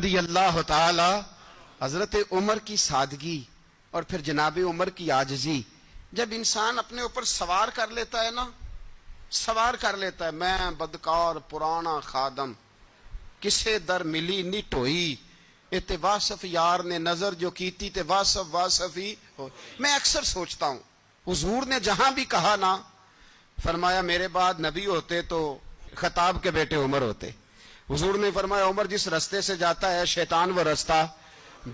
رضی اللہ تعالی. حضرت عمر کی سادگی اور پھر جناب عمر کی عاجزی. جب انسان اپنے اوپر سوار کر لیتا ہے نا، سوار کر لیتا ہے، میں بدکار پرانا خادم، کسے در ملی نی ٹوئی، تے واصف یار نے نظر جو کیتی تے واصف واصف ہی ہو. میں اکثر سوچتا ہوں حضور نے جہاں بھی کہا نا، فرمایا میرے بعد نبی ہوتے تو خطاب کے بیٹے عمر ہوتے. حضور نے فرمایا عمر جس رستے سے جاتا ہے شیطان وہ رستہ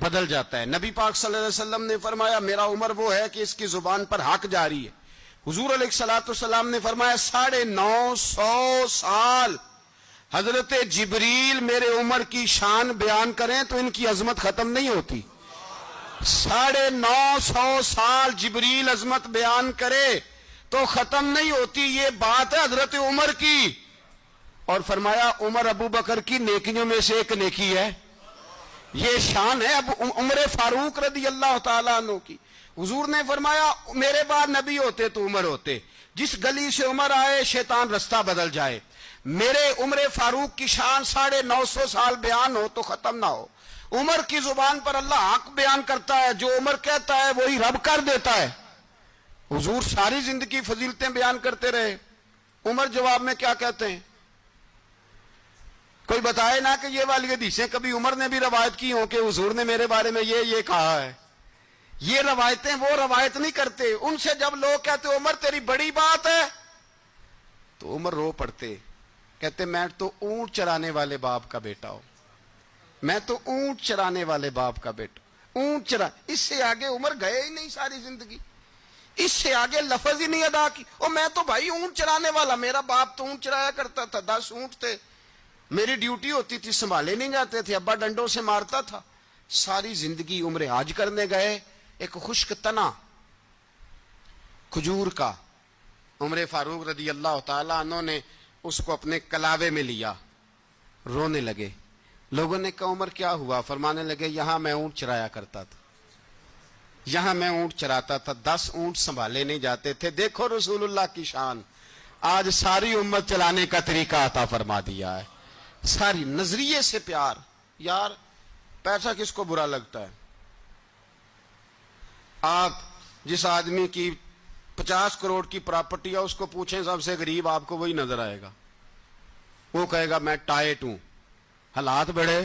بدل جاتا ہے. نبی پاک صلی اللہ علیہ وسلم نے فرمایا میرا عمر وہ ہے کہ اس کی زبان پر حق جاری ہے. حضور علیہ الصلوۃ والسلام نے فرمایا 950 سال حضرت جبریل میرے عمر کی شان بیان کریں تو ان کی عظمت ختم نہیں ہوتی. 950 سال جبریل عظمت بیان کرے تو ختم نہیں ہوتی. یہ بات ہے حضرت عمر کی. اور فرمایا عمر ابو بکر کی نیکیوں میں سے ایک نیکی ہے. یہ شان ہے اب عمر فاروق رضی اللہ تعالیٰ عنہ کی. حضور نے فرمایا میرے بعد نبی ہوتے تو عمر ہوتے. جس گلی سے عمر آئے شیطان رستہ بدل جائے. میرے عمر فاروق کی شان 950 سال بیان ہو تو ختم نہ ہو. عمر کی زبان پر اللہ حق بیان کرتا ہے، جو عمر کہتا ہے وہی رب کر دیتا ہے. حضور ساری زندگی فضیلتیں بیان کرتے رہے، عمر جواب میں کیا کہتے ہیں؟ کوئی بتائے نا کہ یہ والی حدیثیں کبھی عمر نے بھی روایت کی ہوں کہ حضور نے میرے بارے میں یہ کہا ہے. یہ روایتیں وہ روایت نہیں کرتے. ان سے جب لوگ کہتے عمر تیری بڑی بات ہے تو عمر رو پڑتے، کہتے میں تو اونٹ چرانے والے باپ کا بیٹا ہوں، میں تو اونٹ چرانے والے باپ کا بیٹا. اونٹ چرا، اس سے آگے عمر گئے ہی نہیں ساری زندگی، اس سے آگے لفظ ہی نہیں ادا کی. اور میں تو بھائی اونٹ چرانے والا، میرا باپ تو اونٹ چرایا کرتا تھا، 10 اونٹ تھے، میری ڈیوٹی ہوتی تھی، سنبھالے نہیں جاتے تھے، ابا ڈنڈوں سے مارتا تھا. ساری زندگی عمر حج کرنے گئے، ایک خشک تنا کھجور کا عمر فاروق رضی اللہ تعالیٰ عنہ نے اس کو اپنے کلاوے میں لیا، رونے لگے. لوگوں نے کہا عمر کیا ہوا؟ فرمانے لگے یہاں میں اونٹ چرایا کرتا تھا، یہاں میں اونٹ چراتا تھا، 10 اونٹ سنبھالے نہیں جاتے تھے. دیکھو رسول اللہ کی شان، آج ساری امت چلانے کا طریقہ عطا فرما دیا ہے. ساری نظریے سے پیار. یار پیسہ کس کو برا لگتا ہے؟ آپ جس آدمی کی 50 کروڑ کی پراپرٹی ہے اس کو پوچھیں سب سے غریب، آپ کو وہی نظر آئے گا. وہ کہے گا میں ٹائٹ ہوں، حالات بڑے.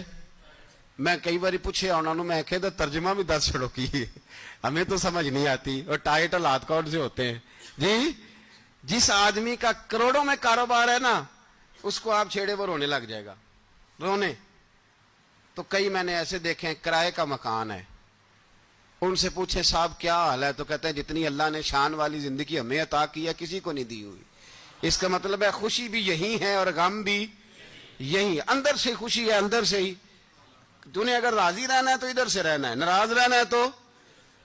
میں کئی باری پوچھے انہوں نے، میں کہتا ترجمہ بھی 10 چھڑوں کی ہمیں تو سمجھ نہیں آتی. اور ٹائٹ حالات کون سے ہوتے ہیں جی؟ جس آدمی کا کروڑوں میں کاروبار ہے نا، اس کو آپ چھیڑے وہ رونے لگ جائے گا، رونے. تو کئی میں نے ایسے دیکھے کرائے کا مکان ہے، ان سے پوچھے صاحب کیا حال ہے، تو کہتے ہیں جتنی اللہ نے شان والی زندگی ہمیں عطا کی ہے کسی کو نہیں دی ہوئی. اس کا مطلب ہے خوشی بھی یہی ہے اور غم بھی یہی. اندر سے خوشی ہے، اندر سے ہی. تُنے اگر راضی رہنا ہے تو ادھر سے رہنا ہے، ناراض رہنا ہے تو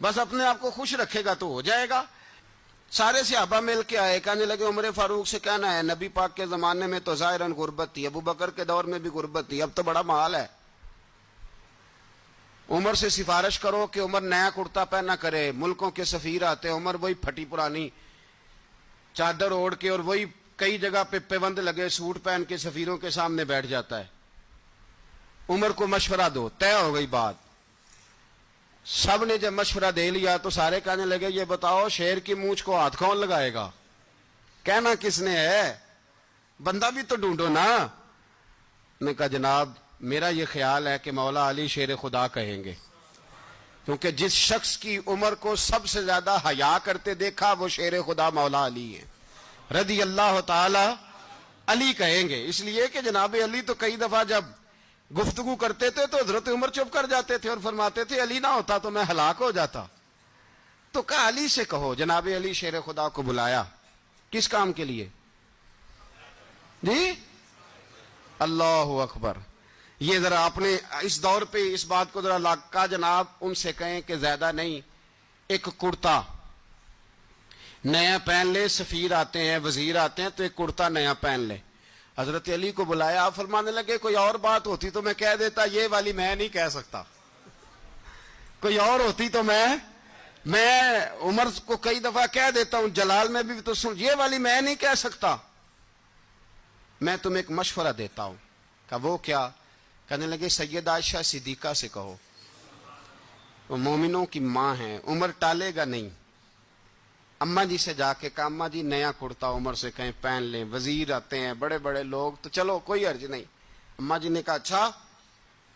بس اپنے آپ کو خوش رکھے گا تو ہو جائے گا. سارے صحابہ مل کے آئے، کہنے لگے عمر فاروق سے کہنا ہے نبی پاک کے زمانے میں تو ظاہراً غربت تھی، ابو بکر کے دور میں بھی غربت تھی، اب تو بڑا مال ہے. عمر سے سفارش کرو کہ عمر نیا کرتا پہنا کرے. ملکوں کے سفیر آتے، عمر وہی پھٹی پرانی چادر اوڑھ کے اور وہی کئی جگہ پہ پیوند لگے سوٹ پہن کے سفیروں کے سامنے بیٹھ جاتا ہے. عمر کو مشورہ دو. طے ہو گئی بات. سب نے جب مشورہ دے لیا تو سارے کہنے لگے یہ بتاؤ شیر کی مونچھ کو ہاتھ کون لگائے گا؟ کہنا کس نے ہے؟ بندہ بھی تو ڈھونڈو نا. نے کہا جناب میرا یہ خیال ہے کہ مولا علی شیر خدا کہیں گے، کیونکہ جس شخص کی عمر کو سب سے زیادہ حیا کرتے دیکھا وہ شیر خدا مولا علی ہے رضی اللہ تعالی. علی کہیں گے اس لیے کہ جناب علی تو کئی دفعہ جب گفتگو کرتے تھے تو حضرت عمر چپ کر جاتے تھے اور فرماتے تھے علی نہ ہوتا تو میں ہلاک ہو جاتا. تو کہا علی سے کہو. جناب علی شیر خدا کو بلایا. کس کام کے لیے جی؟ اللہ اکبر. یہ ذرا آپ نے اس دور پہ اس بات کو ذرا لاکا جناب ان سے کہیں کہ زیادہ نہیں، ایک کرتا نیا پہن لے. سفیر آتے ہیں، وزیر آتے ہیں تو ایک کرتا نیا پہن لے. حضرت علی کو بلایا. آپ فرمانے لگے کوئی اور بات ہوتی تو میں کہہ دیتا، یہ والی میں نہیں کہہ سکتا. کوئی اور ہوتی تو میں عمر کو کئی دفعہ کہہ دیتا ہوں، جلال میں بھی تو سن، یہ والی میں نہیں کہہ سکتا. میں تمہیں ایک مشورہ دیتا ہوں. کہا وہ کیا؟ کہنے لگے سید عائشہ صدیقہ سے کہو، وہ مومنوں کی ماں ہیں، عمر ٹالے گا نہیں۔ اماں جی سے جا کے کہا اماں جی نیا کرتا عمر سے کہیں پہن لیں، وزیر آتے ہیں بڑے بڑے لوگ تو چلو کوئی حرج نہیں۔ اماں جی نے کہا اچھا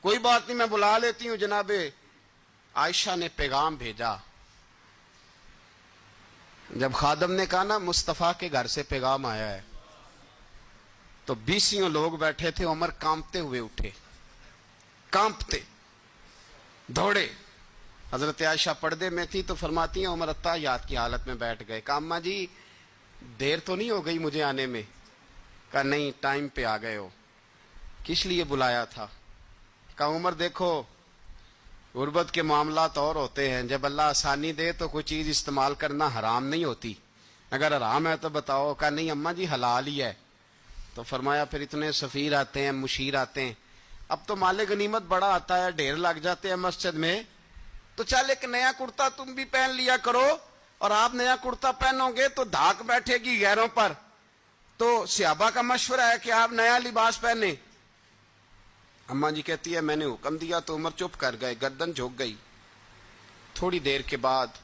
کوئی بات نہیں میں بلا لیتی ہوں۔ جناب عائشہ نے پیغام بھیجا، جب خادم نے کہا نا مصطفیٰ کے گھر سے پیغام آیا ہے، تو 20 لوگ بیٹھے تھے، عمر کانپتے ہوئے اٹھے، کانپتے دوڑے۔ حضرت عائشہ پردے میں تھی تو فرماتی ہیں عمر اتحیات کی حالت میں بیٹھ گئے۔ کہا اماں جی دیر تو نہیں ہو گئی مجھے آنے میں؟ کہا نہیں ٹائم پہ آ گئے ہو، کس لیے بلایا تھا؟ کہا عمر دیکھو غربت کے معاملات اور ہوتے ہیں، جب اللہ آسانی دے تو کوئی چیز استعمال کرنا حرام نہیں ہوتی، اگر حرام ہے تو بتاؤ۔ کہا نہیں اماں جی حلال ہی ہے۔ تو فرمایا پھر اتنے سفیر آتے ہیں، مشیر آتے ہیں، اب تو مال غنیمت بڑا آتا ہے، ڈھیر لگ جاتے ہیں مسجد میں، تو چل ایک نیا کرتا تم بھی پہن لیا کرو، اور آپ نیا کرتا پہنو گے تو دھاک بیٹھے گی غیروں پر، تو صحابہ کا مشورہ ہے کہ آپ نیا لباس پہنیں۔ اماں جی کہتی ہے میں نے حکم دیا تو عمر چپ کر گئے، گردن جھک گئی۔ تھوڑی دیر کے بعد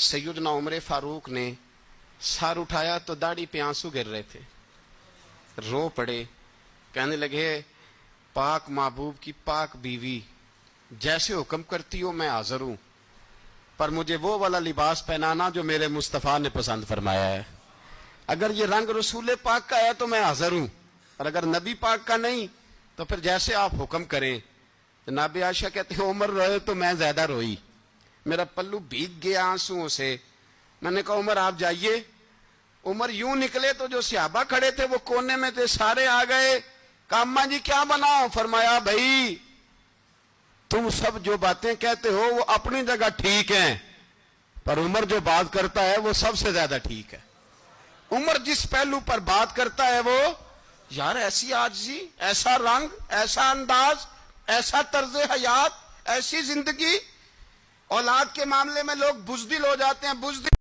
سیدنا عمر فاروق نے سر اٹھایا تو داڑھی پہ آنسو گر رہے تھے، رو پڑے، کہنے لگے پاک محبوب کی پاک بیوی جیسے حکم کرتی ہو میں حاضر ہوں، پر مجھے وہ والا لباس پہنانا جو میرے مصطفیٰ نے پسند فرمایا ہے، اگر یہ رنگ رسول پاک کا ہے تو میں حاضر ہوں، اور اگر نبی پاک کا نہیں تو پھر جیسے آپ حکم کریں۔ جناب عائشہ کہتے ہیں عمر روئے تو میں زیادہ روئی، میرا پلو بھیگ گیا آنسوؤں سے۔ میں نے کہا عمر آپ جائیے۔ عمر یوں نکلے تو جو صحابہ کھڑے تھے وہ کونے میں تھے، سارے آ گئے۔ کہا اماں جی کیا بناؤ؟ فرمایا بھائی تم سب جو باتیں کہتے ہو وہ اپنی جگہ ٹھیک ہیں، پر عمر جو بات کرتا ہے وہ سب سے زیادہ ٹھیک ہے۔ عمر جس پہلو پر بات کرتا ہے وہ یار ایسی عاجزی، ایسا رنگ، ایسا انداز، ایسا طرز حیات، ایسی زندگی۔ اولاد کے معاملے میں لوگ بزدل ہو جاتے ہیں، بزدل